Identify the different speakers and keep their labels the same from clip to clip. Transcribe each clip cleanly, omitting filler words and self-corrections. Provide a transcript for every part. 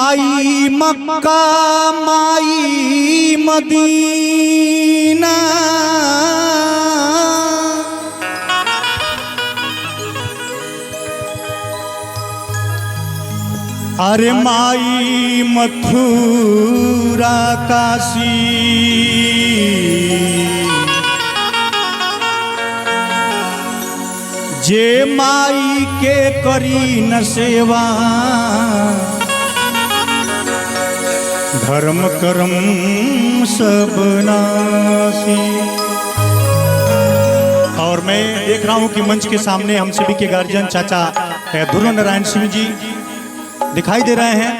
Speaker 1: माई मक्का माई मदीना, अरे माई मथुरा काशी, जे माई के करी न सेवा, धर्म कर्म सब नासी। और मैं देख रहा हूं कि मंच के सामने हम सभी के गार्जियन चाचा ध्रुव नारायण सिंह जी दिखाई दे रहे हैं।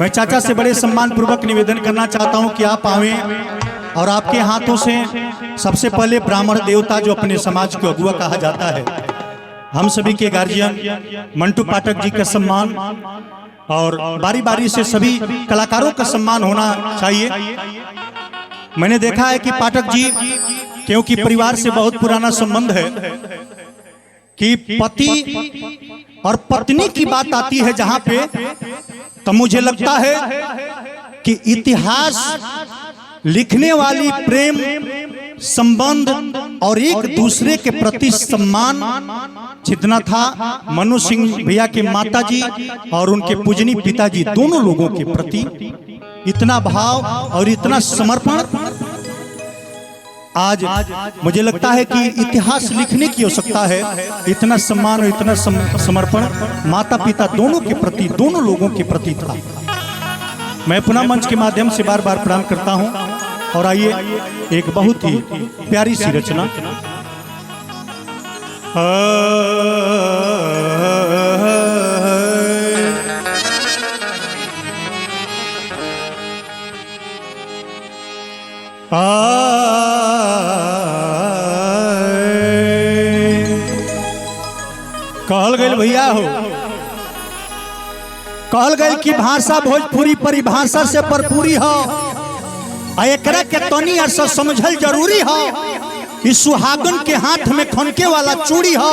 Speaker 1: मैं चाचा से बड़े सम्मान पूर्वक निवेदन करना चाहता हूं कि आप आवें और आपके हाथों से सबसे पहले ब्राह्मण देवता जो अपने समाज को अगुआ कहा जाता है, हम सभी के गार्जियन मंटू पाठक जी का सम्मान और बारी बारी से सभी कलाकारों का सम्मान होना चाहिए। मैंने देखा है कि पाठक जी, क्योंकि परिवार से बहुत पुराना संबंध है, कि पति और पत्नी की बात आती है जहां पे, तो मुझे लगता है कि इतिहास लिखने वाली प्रेम संबंध और एक दूसरे के प्रति सम्मान जितना था मनु सिंह भैया के माताजी और उनके पूजनी पिताजी दोनों लोगों के प्रति इतना भाव और इतना समर्पण, आज मुझे लगता है कि इतिहास लिखने की आवश्यकता है। इतना सम्मान और इतना समर्पण माता पिता दोनों के प्रति, दोनों लोगों के प्रति था। मैं पुनः मंच के माध्यम से बार बार प्रणाम करता हूं और आइए एक बहुत ही प्यारी सी रचना कहल गए भैया हो, कहल गए कि भाषा भोजपुरी परिभाषा से भरपूरी हो, एकरा के तनी अर्थ समझल जरूरी हो। इस सुहागन के हाथ में खनके वाला चूड़ी हो,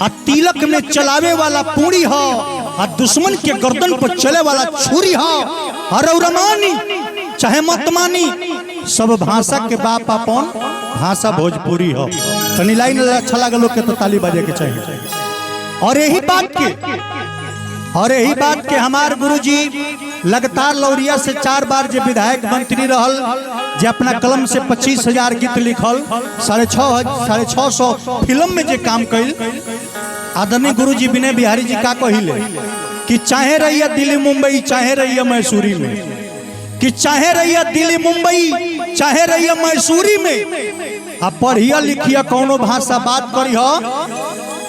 Speaker 1: और तिलक में चलावे वाला पूरी हो, और दुश्मन के गर्दन पर चले वाला छुरी हो। और रमानी चाहे मतमानी, सब भाषा के बाप अपन भाषा भोजपुरी हो। तनी लाइन अच्छा लागल के तो ताली बजे के चाहिए। और यही बात के हमार गुरुजी लगातार लौरिया से 4 बार जो विधायक मंत्री रहल, जो अपना कलम से 25,000 गीत लिखल, 650 फिल्म में जो काम कैल, आदरणीय गुरुजी विनय बिहारी जी का कहिले कि चाहे रहिए दिल्ली मुंबई, चाहे रहिए मैसूरी में, कि चाहे रहिए दिल्ली मुंबई, चाहे रहिए मैसूरी में, अब पढ़िया लिखिया कौनो भाषा बात करी हो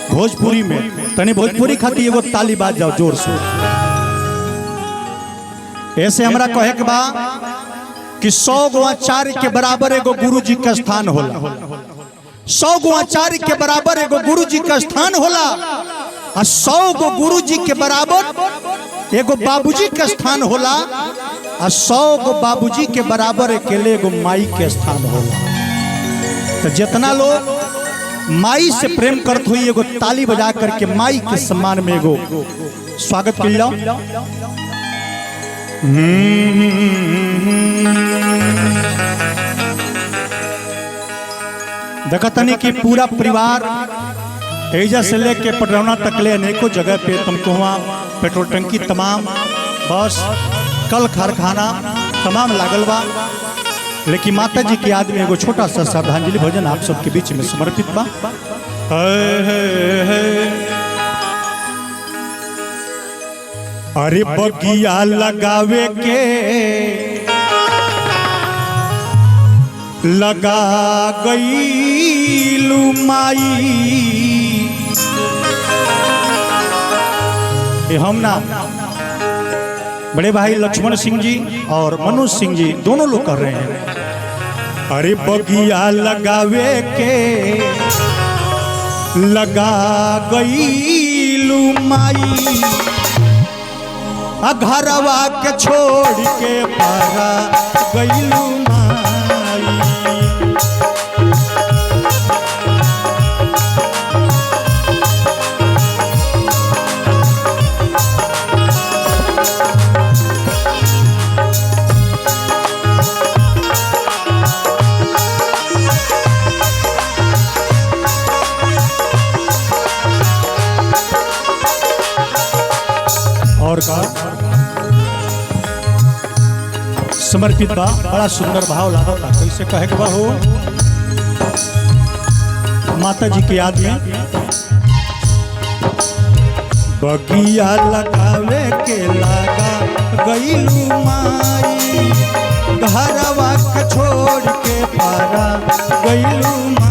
Speaker 1: भोजपुरी में। तनी भोजपुरी खाती एगो ताली बाज जाओ जोर से। ऐसे हमरा कहे के बा कि 100 गो आचार्य के बराबर एगो गुरु जी का स्थान होला, 100 गो आचार्य के बराबर एगो गुरु जी का स्थान होला, और 100 गो गुरु जी के बराबर एगो बाबूजी का स्थान होला, और 100 गो बाबूजी के बराबर अकेले एगो माई के स्थान होला। तो जितना लोग माई से प्रेम करते हुई एगो ताली बजा करके माई के सम्मान में एगो स्वागत कर लो। देखतनी कि पूरा परिवार एजा से लेके पटरौना तक ले अनेकों जगह पे तुमको वहाँ पेट्रोल टंकी तमाम बस कल कारखाना तमाम लागल बा, लेकिन माता जी की याद में एगो छोटा सा श्रद्धांजलि भजन आप सबके बीच में समर्पित बा। अरे बगिया लगावे के लगा गईलू माई, हम ना बड़े भाई लक्ष्मण सिंह जी और मनोज सिंह जी दोनों लोग कर रहे हैं। अरे बगिया लगावे के लगा गईलू माई, घरवा के छोड़ के पारा गईलू माई। समर्पित बा। बड़ा सुंदर भाव लागता, कैसे कहे के बा हो माता जी की याद में। बगिया लगावे के लागा गईलू माई, घरवा के छोड़ के पारा गईलू माई।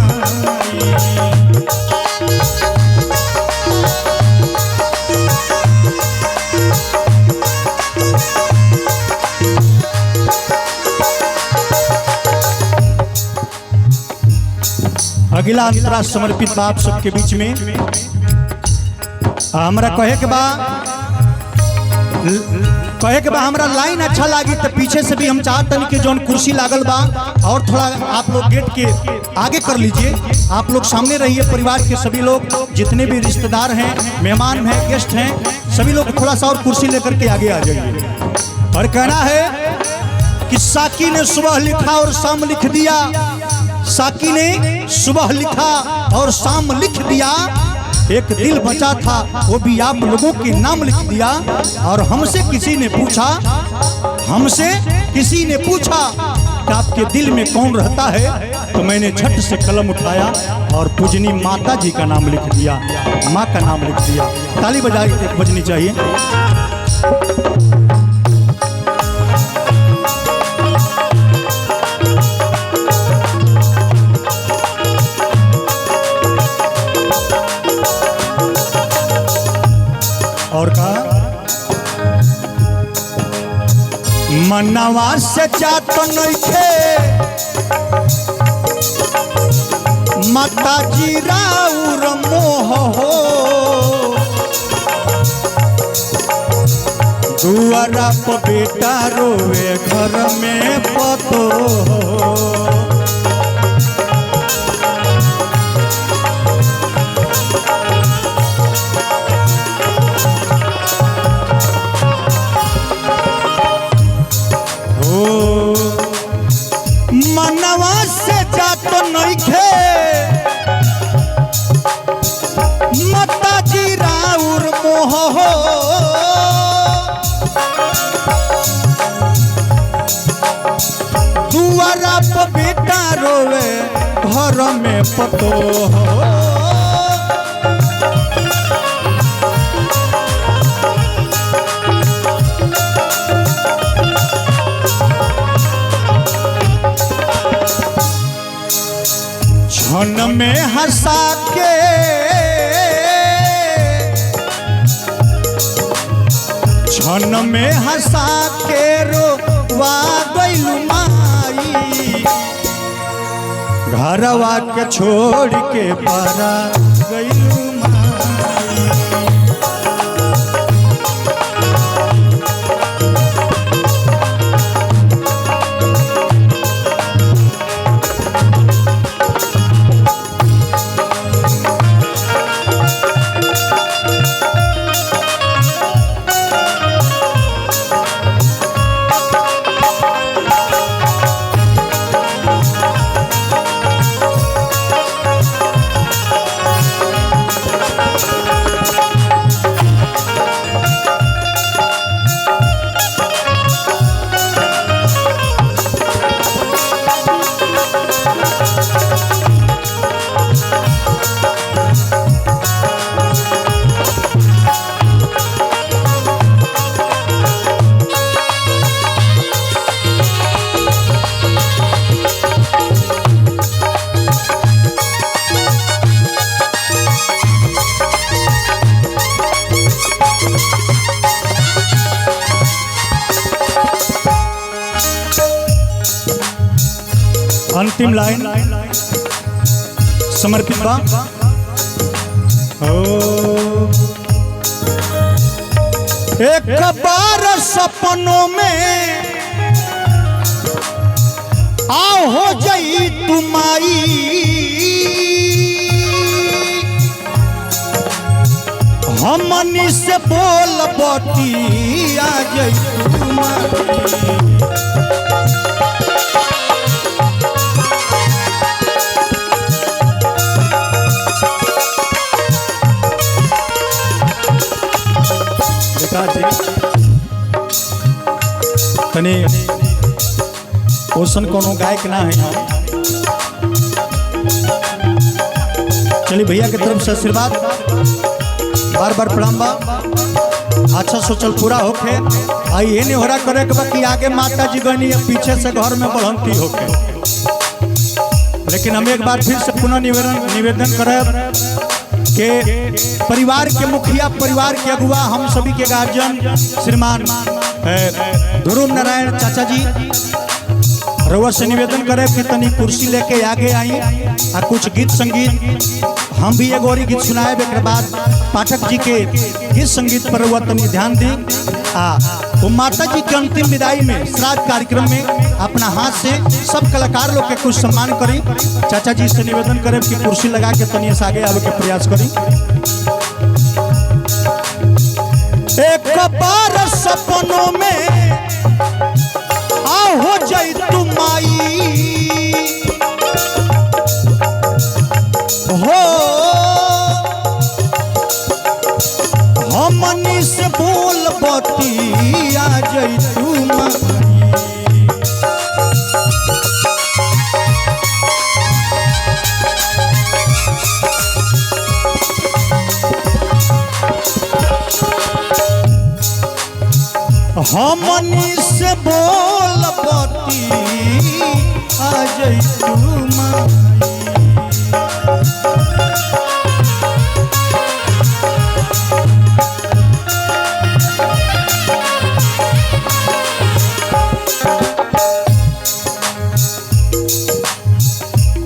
Speaker 1: अगला अंतरा समर्पित बाप सबके बीच में हमरा कहे के बा हमरा लाइन अच्छा लगी तो पीछे से भी हम चाहते हैं कि जौन कुर्सी लागल बा और थोड़ा आप लोग गेट के आगे कर लीजिए। आप लोग सामने रहिए, परिवार के सभी लोग जितने भी रिश्तेदार हैं, मेहमान हैं, गेस्ट हैं, सभी लोग थोड़ा सा और कुर्सी लेकर के आगे आ जाइए। और कहना है कि साकी ने सुबह लिखा और शाम लिख दिया, साकी ने सुबह लिखा और शाम लिख दिया, एक दिल बचा था वो भी आप लोगों के नाम लिख दिया। और हमसे किसी ने पूछा कि आपके दिल में कौन रहता है, तो मैंने झट से कलम उठाया और पूजनी माता जी का नाम लिख दिया, माँ का नाम लिख दिया। ताली बजनी चाहिए। और कहा मनवा से जात नइखे माता जी राउर मोह हो, दुआरा पर बेटा रोवे घर में पतो हो। मनवा से जात नइखे माता जी राउर मोह हो, दुआरा पर बेटा रोवे घर में पतो हो। क्षण में हंसा के रोवा गइलू माई, घरवा के छोड़ के पारा गइलू माई। अंतिम लाइन समर्पित बा। एक बार सपनों में आओ हो जाई तुम्हारी, हमनी से बोल बती आ जाई तुम्हारी। तने ओसन कोनो गायक ना है। चलिए भैया की तरफ से आशीर्वाद बार बार प्रणाम बा। अच्छा सोचल पूरा होके आई ये नहीं हो रहा करे के बाकी आगे माता जी गनी पीछे से घर में बढ़ंती होके। लेकिन हम एक बार फिर से पुनः निवेदन करें कि परिवार के मुखिया, परिवार के अगुआ, हम सभी के गार्जियन श्रीमान ध्रुव नारायण चाचा जी रउआ से निवेदन करें कि तनी कुर्सी लेके आगे आई आ कुछ गीत संगीत हम भी एगो गीत सुनाए। एक बाद पाठक जी के गीत संगीत पर रउआ तनी ध्यान दी। वो माता जी के अंतिम विदाई में श्राद्ध कार्यक्रम में अपना हाथ से सब कलाकार लोग के कुछ सम्मान करी। चाचा जी से निवेदन करें कि कुर्सी लगा के तनी आगे आवे के प्रयास करी। एक बार सपनों में हो जाई तुम माई हो, हमनी से बोल बती आ जाई तुम हमनी से बोल बती आ जाई तुम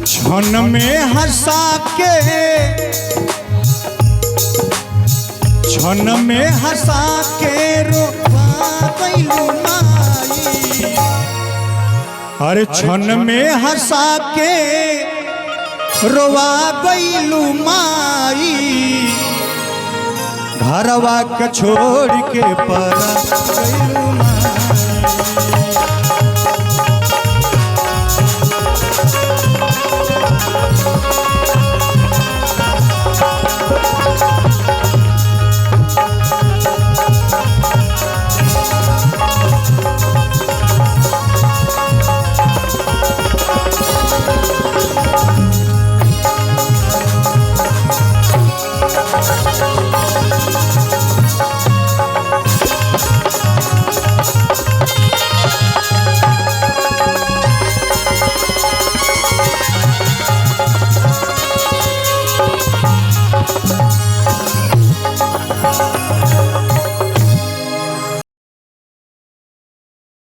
Speaker 1: क्षण में हंसा के, क्षण में हंसा के हर क्षण में हंसा के रोवा गईलू माई, घरवा के छोड़ के परा गईलू माई।